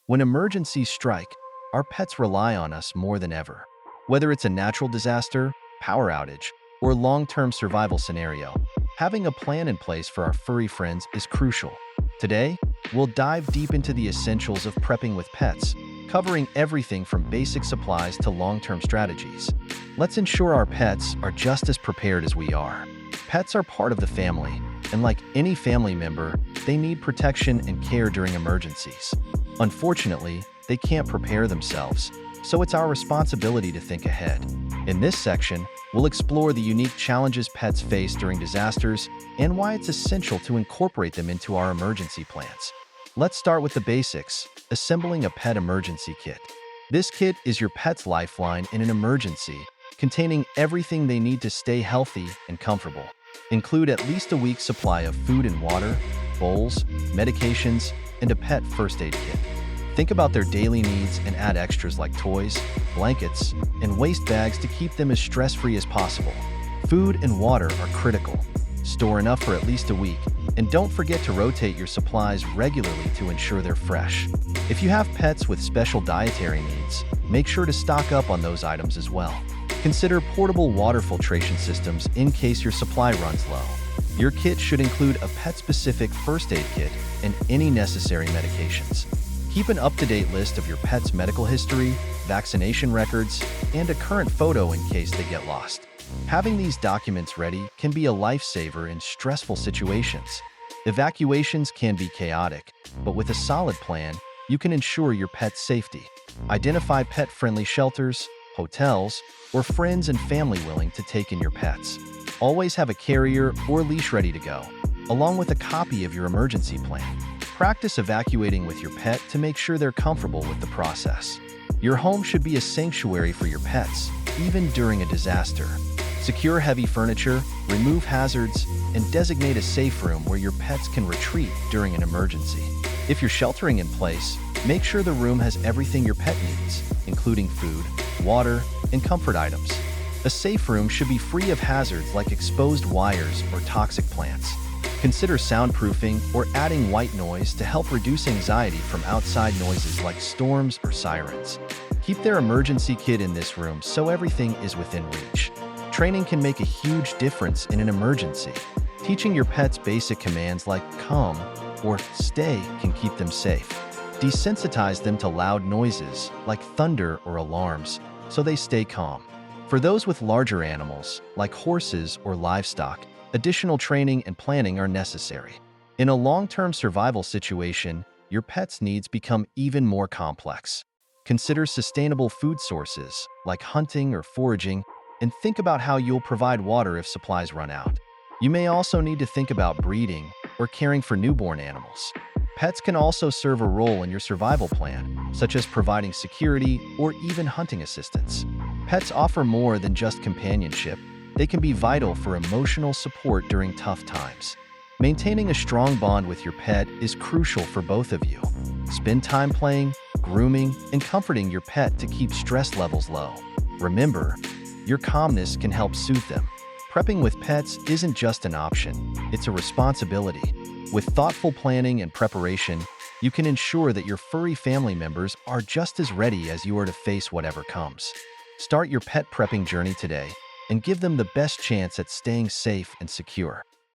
When emergencies strike, our pets rely on us more than ever. Whether it's a natural disaster, power outage, or long-term survival scenario, having a plan in place for our furry friends is crucial. Today, we'll dive deep into the essentials of prepping with pets, covering everything from basic supplies to long-term strategies. Let's ensure our pets are just as prepared as we are. Pets are part of the family, and like any family member, they need protection and care during emergencies. Unfortunately, they can't prepare themselves, so it's our responsibility to think ahead. In this section, we'll explore the unique challenges pets face during disasters and why it's essential to incorporate them into our emergency plans. Let's start with the basics, assembling a pet emergency kit. This kit is your pet's lifeline in an emergency, containing everything they need to stay healthy and comfortable. Include at least a week's supply of food and water, bowls, medications, and a pet first aid kit. Think about their daily needs and add extras like toys, blankets, and waste bags to keep them as stress-free as possible. Food and water are critical. Store enough for at least a week, and don't forget to rotate your supplies regularly to ensure they're fresh. If you have pets with special dietary needs, make sure to stock up on those items as well. Consider portable water filtration systems in case your supply runs low. Your kit should include a pet-specific first aid kit and any necessary medications. Keep an up-to-date list of your pet's medical history, vaccination records, and a current photo in case they get lost. Having these documents ready can be a lifesaver in stressful situations. Evacuations can be chaotic, but with a solid plan, you can ensure your pet's safety. Identify pet-friendly shelters, hotels, or friends and family willing to take in your pets. Always have a carrier or leash ready to go, along with a copy of your emergency plan. Practice evacuating with your pet to make sure they're comfortable with the process. Your home should be a sanctuary for your pets, even during a disaster. Secure heavy furniture, remove hazards, and designate a safe room where your pets can retreat during an emergency. If you're sheltering in place, make sure the room has everything your pet needs, including food, water, and comfort items. A safe room should be free of hazards like exposed wires or toxic plants. Consider soundproofing or adding white noise to help reduce anxiety from outside noises like storms or sirens. Keep their emergency kit in this room so everything is within reach. Training can make a huge difference in an emergency. Teaching your pets basic commands like come or stay can keep them safe. Desensitize them to loud noises like thunder or alarms so they stay calm. For those with larger animals, like horses or livestock, additional training and planning are necessary. In a long-term survival situation, your pet's needs become even more complex. Consider sustainable food sources, like hunting or foraging, and think about how you'll provide water if supplies run out. You may also need to think about breeding or caring for newborn animals. Pets can also serve a role in your survival plan, such as providing security or even hunting assistance. Pets offer more than just companionship. They can be vital for emotional support during tough times. Maintaining a strong bond with your pet is crucial for both of you. Spend time playing, grooming, and comforting your pet to keep stress levels low. Remember, your calmness can help soothe them. Prepping with pets isn't just an option, it's a responsibility. With thoughtful planning and preparation, you can ensure that your furry family members are just as ready as you are to face whatever comes. Start your pet prepping journey today and give them the best chance at staying safe and secure.